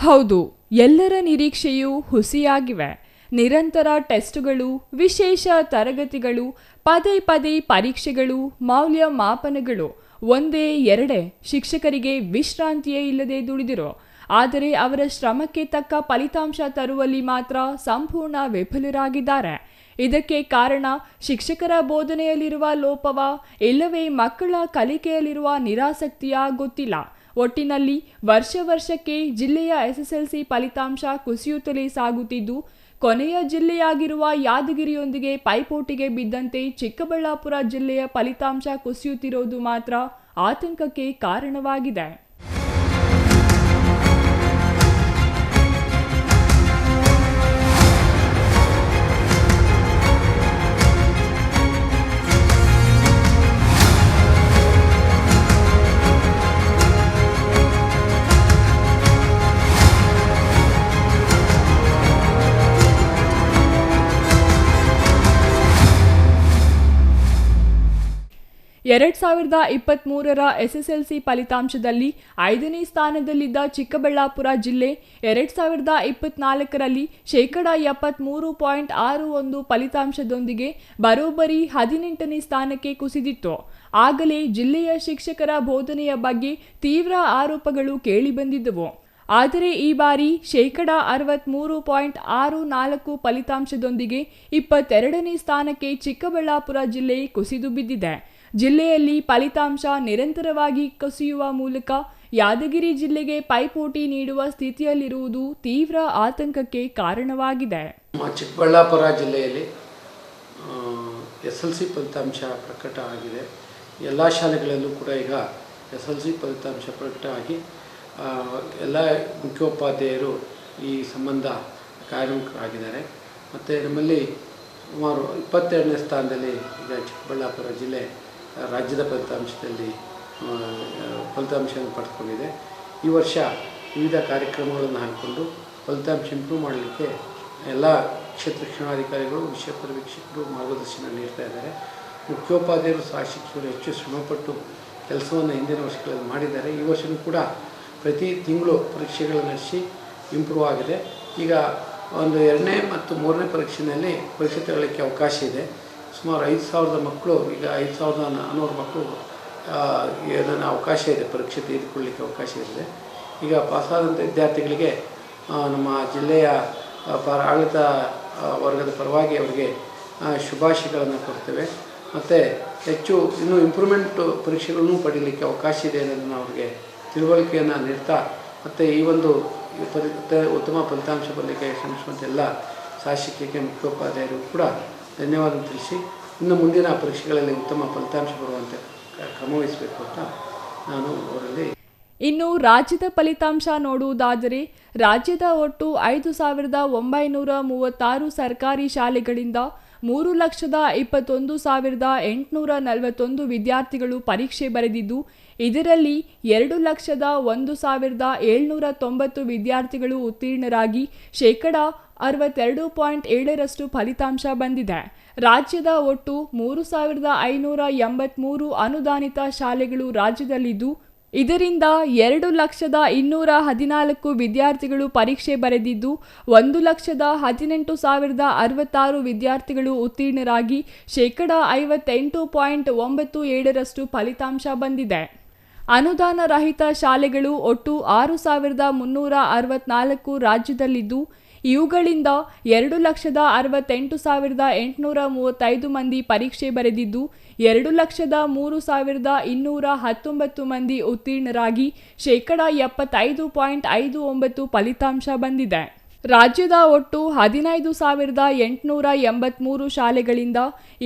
ಹೌದು, ಎಲ್ಲರ ನಿರೀಕ್ಷೆಯೂ ಹುಸಿಯಾಗಿವೆ. ನಿರಂತರ ಟೆಸ್ಟುಗಳು, ವಿಶೇಷ ತರಗತಿಗಳು, ಪದೇ ಪದೇ ಪರೀಕ್ಷೆಗಳು, ಮೌಲ್ಯಮಾಪನಗಳು, ಒಂದೇ ಎರಡೇ ಶಿಕ್ಷಕರಿಗೆ ವಿಶ್ರಾಂತಿಯೇ ಇಲ್ಲದೆ ದುಡಿದಿರೋ. ಆದರೆ ಅವರ ಶ್ರಮಕ್ಕೆ ತಕ್ಕ ಫಲಿತಾಂಶ ತರುವಲ್ಲಿ ಮಾತ್ರ ಸಂಪೂರ್ಣ ವಿಫಲರಾಗಿದ್ದಾರೆ. ಇದಕ್ಕೆ ಕಾರಣ ಶಿಕ್ಷಕರ ಬೋಧನೆಯಲ್ಲಿರುವ ಲೋಪವ, ಇಲ್ಲವೇ ಮಕ್ಕಳ ಕಲಿಕೆಯಲ್ಲಿರುವ ನಿರಾಸಕ್ತಿಯ ಗೊತ್ತಿಲ್ಲ. ಒಟ್ಟಿನಲ್ಲಿ ವರ್ಷಕ್ಕೆ ಜಿಲ್ಲೆಯ SSLC ಫಲಿತಾಂಶ ಕುಸಿಯುತ್ತಲೇ ಸಾಗುತ್ತಿದ್ದು, ಕೊನೆಯ ಜಿಲ್ಲೆಯಾಗಿರುವ ಯಾದಗಿರಿಯೊಂದಿಗೆ ಪೈಪೋಟಿಗೆ ಬಿದ್ದಂತೆ ಚಿಕ್ಕಬಳ್ಳಾಪುರ ಜಿಲ್ಲೆಯ ಫಲಿತಾಂಶ ಕುಸಿಯುತ್ತಿರುವುದು ಮಾತ್ರ ಆತಂಕಕ್ಕೆ ಕಾರಣವಾಗಿದೆ. ಎರಡ್ 2023ರ SSLC ಫಲಿತಾಂಶದಲ್ಲಿ 5ನೇ ಸ್ಥಾನದಲ್ಲಿದ್ದ ಚಿಕ್ಕಬಳ್ಳಾಪುರ ಜಿಲ್ಲೆ 2024ರಲ್ಲಿ 73.61% ಫಲಿತಾಂಶದೊಂದಿಗೆ ಬರೋಬ್ಬರಿ 18ನೇ ಸ್ಥಾನಕ್ಕೆ ಕುಸಿದಿತ್ತು. ಆಗಲೇ ಜಿಲ್ಲೆಯ ಶಿಕ್ಷಕರ ಬೋಧನೆಯ ಬಗ್ಗೆ ತೀವ್ರ ಆರೋಪಗಳು ಕೇಳಿಬಂದಿದ್ದವು. ಆದರೆ ಈ ಬಾರಿ 63.64% ಫಲಿತಾಂಶದೊಂದಿಗೆ 22ನೇ ಸ್ಥಾನಕ್ಕೆ ಚಿಕ್ಕಬಳ್ಳಾಪುರ ಜಿಲ್ಲೆ ಕುಸಿದು ಬಿದ್ದಿದೆ. ಜಿಲ್ಲೆಯಲ್ಲಿ ಫಲಿತಾಂಶ ನಿರಂತರವಾಗಿ ಕುಸಿಯುವ ಮೂಲಕ ಯಾದಗಿರಿ ಜಿಲ್ಲೆಗೆ ಪೈಪೋಟಿ ನೀಡುವ ಸ್ಥಿತಿಯಲ್ಲಿರುವುದು ತೀವ್ರ ಆತಂಕಕ್ಕೆ ಕಾರಣವಾಗಿದೆ. ಚಿಕ್ಕಬಳ್ಳಾಪುರ ಜಿಲ್ಲೆಯಲ್ಲಿ SSLC ಫಲಿತಾಂಶ ಪ್ರಕಟ ಆಗಿದೆ. ಎಲ್ಲ ಶಾಲೆಗಳಲ್ಲೂ ಕೂಡ ಈಗ SSLC ಫಲಿತಾಂಶ ಪ್ರಕಟ ಆಗಿ ಎಲ್ಲ ಮುಖ್ಯೋಪಾಧ್ಯಾಯರು ಈ ಸಂಬಂಧ ಕಾರ್ಯೋನ್ಮುಖರಾಗಿದ್ದಾರೆ. ಮತ್ತು ನಮ್ಮಲ್ಲಿ ಸುಮಾರು 22ನೇ ಸ್ಥಾನದಲ್ಲಿ ಈಗ ಚಿಕ್ಕಬಳ್ಳಾಪುರ ಜಿಲ್ಲೆ ರಾಜ್ಯದ ಫಲಿತಾಂಶದಲ್ಲಿ ಫಲಿತಾಂಶವನ್ನು ಪಡೆದುಕೊಂಡಿದೆ. ಈ ವರ್ಷ ವಿವಿಧ ಕಾರ್ಯಕ್ರಮಗಳನ್ನು ಹಾಕಿಕೊಂಡು ಫಲಿತಾಂಶ ಇಂಪ್ರೂವ್ ಮಾಡಲಿಕ್ಕೆ ಎಲ್ಲ ಕ್ಷೇತ್ರ ಶಿಕ್ಷಣಾಧಿಕಾರಿಗಳು, ವಿಷಯ ಪರೀಕ್ಷಕರು ಮಾರ್ಗದರ್ಶನ ನೀಡ್ತಾ ಇದ್ದಾರೆ. ಮುಖ್ಯೋಪಾಧ್ಯಾಯರು ಸಹ ಶಿಕ್ಷಕರು ಹೆಚ್ಚು ಶ್ರಮಪಟ್ಟು ಕೆಲಸವನ್ನು ಹಿಂದಿನ ವರ್ಷಗಳಲ್ಲಿ ಮಾಡಿದ್ದಾರೆ. ಈ ವರ್ಷವೂ ಕೂಡ ಪ್ರತಿ ತಿಂಗಳು ಪರೀಕ್ಷೆಗಳನ್ನು ನಡೆಸಿ ಇಂಪ್ರೂವ್ ಆಗಿದೆ. ಈಗ ಒಂದು 2ನೇ ಮತ್ತು 3ನೇ ಪರೀಕ್ಷೆಯಲ್ಲಿ ಪರೀಕ್ಷೆ ತಗೊಳ್ಳಿಕ್ಕೆ ಅವಕಾಶ ಇದೆ. ಸುಮಾರು 5,000 ಮಕ್ಕಳು, ಈಗ 5,400 ಮಕ್ಕಳು ಅದನ್ನು ಅವಕಾಶ ಇದೆ, ಪರೀಕ್ಷೆ ತೆಗೆದುಕೊಳ್ಳಲಿಕ್ಕೆ ಅವಕಾಶ ಇದೆ. ಈಗ ಪಾಸಾದಂಥ ವಿದ್ಯಾರ್ಥಿಗಳಿಗೆ ನಮ್ಮ ಜಿಲ್ಲೆಯ ಆಡಳಿತ ವರ್ಗದ ಪರವಾಗಿ ಅವರಿಗೆ ಶುಭಾಶಯಗಳನ್ನು ಕೊಡ್ತೇವೆ. ಮತ್ತು ಹೆಚ್ಚು ಇನ್ನೂ ಇಂಪ್ರೂವ್ಮೆಂಟ್ ಪರೀಕ್ಷೆಗಳನ್ನು ಪಡೀಲಿಕ್ಕೆ ಅವಕಾಶ ಇದೆ ಅನ್ನೋದನ್ನು ಅವ್ರಿಗೆ ತಿಳುವಳಿಕೆಯನ್ನು ನೀಡ್ತಾ, ಮತ್ತು ಈ ಒಂದು ಉತ್ತಮ ಫಲಿತಾಂಶ ಬರಲಿಕ್ಕೆ ಶ್ರಮಿಸುವಂಥ ಎಲ್ಲ ಶಾಸಕರಿಗೆ, ಮುಖ್ಯೋಪಾಧ್ಯಾಯರು ಕೂಡ ಧನ್ಯವಾದ ತಿಳಿಸಿ, ಇನ್ನು ಮುಂದಿನ ಪರೀಕ್ಷೆಗಳಲ್ಲಿ ಉತ್ತಮ ಫಲಿತಾಂಶ ಬರುವಂತೆ ಕ್ರಮವಹಿಸಬೇಕು ಅಂತ ನಾನು ಅವರಲ್ಲಿ. ಇನ್ನು ರಾಜ್ಯದ ಫಲಿತಾಂಶ ನೋಡುವುದಾದರೆ, ರಾಜ್ಯದ ಒಟ್ಟು 5,936 ಸರ್ಕಾರಿ ಶಾಲೆಗಳಿಂದ 3,21,841 ವಿದ್ಯಾರ್ಥಿಗಳು ಪರೀಕ್ಷೆ ಬರೆದಿದ್ದು, ಇದರಲ್ಲಿ 2,01,790 ವಿದ್ಯಾರ್ಥಿಗಳು ಉತ್ತೀರ್ಣರಾಗಿ 62.7% ಫಲಿತಾಂಶ ಬಂದಿದೆ. ರಾಜ್ಯದ ಒಟ್ಟು 3,583 ಅನುದಾನಿತ ಶಾಲೆಗಳು ರಾಜ್ಯದಲ್ಲಿದ್ದು, ಇದರಿಂದ 2,214 ವಿದ್ಯಾರ್ಥಿಗಳು ಪರೀಕ್ಷೆ ಬರೆದಿದ್ದು, 1,18,066 ವಿದ್ಯಾರ್ಥಿಗಳು ಉತ್ತೀರ್ಣರಾಗಿ 58.97% ಫಲಿತಾಂಶ ಬಂದಿದೆ. ಅನುದಾನ ರಹಿತ ಶಾಲೆಗಳು ಒಟ್ಟು 6,364 ರಾಜ್ಯದಲ್ಲಿದ್ದು, ಇವುಗಳಿಂದ 2,68,835 ಮಂದಿ ಪರೀಕ್ಷೆ ಬರೆದಿದ್ದು, 2,03,219 ಮಂದಿ ಉತ್ತೀರ್ಣರಾಗಿ 75.59% ಫಲಿತಾಂಶ ಬಂದಿದೆ. ರಾಜ್ಯದ ಒಟ್ಟು 15,883 ಶಾಲೆಗಳಿಂದ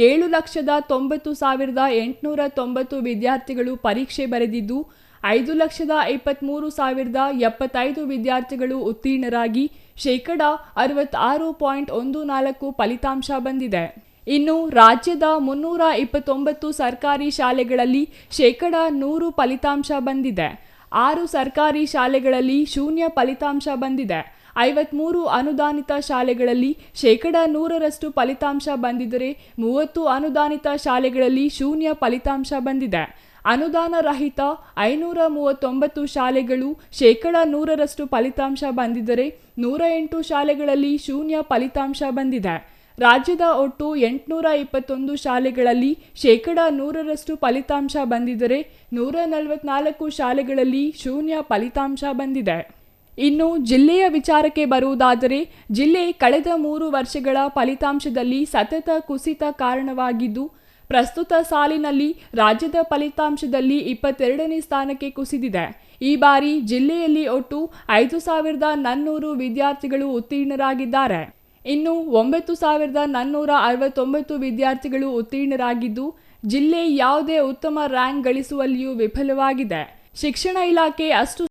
7,90,890 ವಿದ್ಯಾರ್ಥಿಗಳು ಪರೀಕ್ಷೆ ಬರೆದಿದ್ದು, 5,23,075 ವಿದ್ಯಾರ್ಥಿಗಳು ಉತ್ತೀರ್ಣರಾಗಿ 66.14% ಫಲಿತಾಂಶ ಬಂದಿದೆ. ಇನ್ನು ರಾಜ್ಯದ 329 ಸರ್ಕಾರಿ ಶಾಲೆಗಳಲ್ಲಿ 100% ಫಲಿತಾಂಶ ಬಂದಿದೆ. 6 ಸರ್ಕಾರಿ ಶಾಲೆಗಳಲ್ಲಿ ಶೂನ್ಯ ಫಲಿತಾಂಶ ಬಂದಿದೆ. 53 ಅನುದಾನಿತ ಶಾಲೆಗಳಲ್ಲಿ 100% ಫಲಿತಾಂಶ ಬಂದಿದ್ದರೆ 30 ಅನುದಾನಿತ ಶಾಲೆಗಳಲ್ಲಿ ಶೂನ್ಯ ಫಲಿತಾಂಶ ಬಂದಿದೆ. ಅನುದಾನ ರಹಿತ 539 ಶಾಲೆಗಳು 100% ಫಲಿತಾಂಶ ಬಂದಿದ್ದರೆ 108 ಶಾಲೆಗಳಲ್ಲಿ ಶೂನ್ಯ ಫಲಿತಾಂಶ ಬಂದಿದೆ. ರಾಜ್ಯದ ಒಟ್ಟು 821 ಶಾಲೆಗಳಲ್ಲಿ 100% ಫಲಿತಾಂಶ ಬಂದಿದ್ದರೆ 144 ಶಾಲೆಗಳಲ್ಲಿ ಶೂನ್ಯ ಫಲಿತಾಂಶ ಬಂದಿದೆ. ಇನ್ನು ಜಿಲ್ಲೆಯ ವಿಚಾರಕ್ಕೆ ಬರುವುದಾದರೆ, ಜಿಲ್ಲೆ ಕಳೆದ 3 ವರ್ಷಗಳ ಫಲಿತಾಂಶದಲ್ಲಿ ಸತತ ಕುಸಿತ ಕಾರಣವಾಗಿದ್ದು, ಪ್ರಸ್ತುತ ಸಾಲಿನಲ್ಲಿ ರಾಜ್ಯದ ಫಲಿತಾಂಶದಲ್ಲಿ 22ನೇ ಸ್ಥಾನಕ್ಕೆ ಕುಸಿದಿದೆ. ಈ ಬಾರಿ ಜಿಲ್ಲೆಯಲ್ಲಿ ಒಟ್ಟು 5,400 ವಿದ್ಯಾರ್ಥಿಗಳು ಉತ್ತೀರ್ಣರಾಗಿದ್ದಾರೆ. ಇನ್ನು 9,469 ವಿದ್ಯಾರ್ಥಿಗಳು ಉತ್ತೀರ್ಣರಾಗಿದ್ದು, ಜಿಲ್ಲೆ ಯಾವುದೇ ಉತ್ತಮ ರ್ಯಾಂಕ್ ಗಳಿಸುವಲ್ಲಿಯೂ ವಿಫಲವಾಗಿದೆ. ಶಿಕ್ಷಣ ಇಲಾಖೆ ಅಷ್ಟು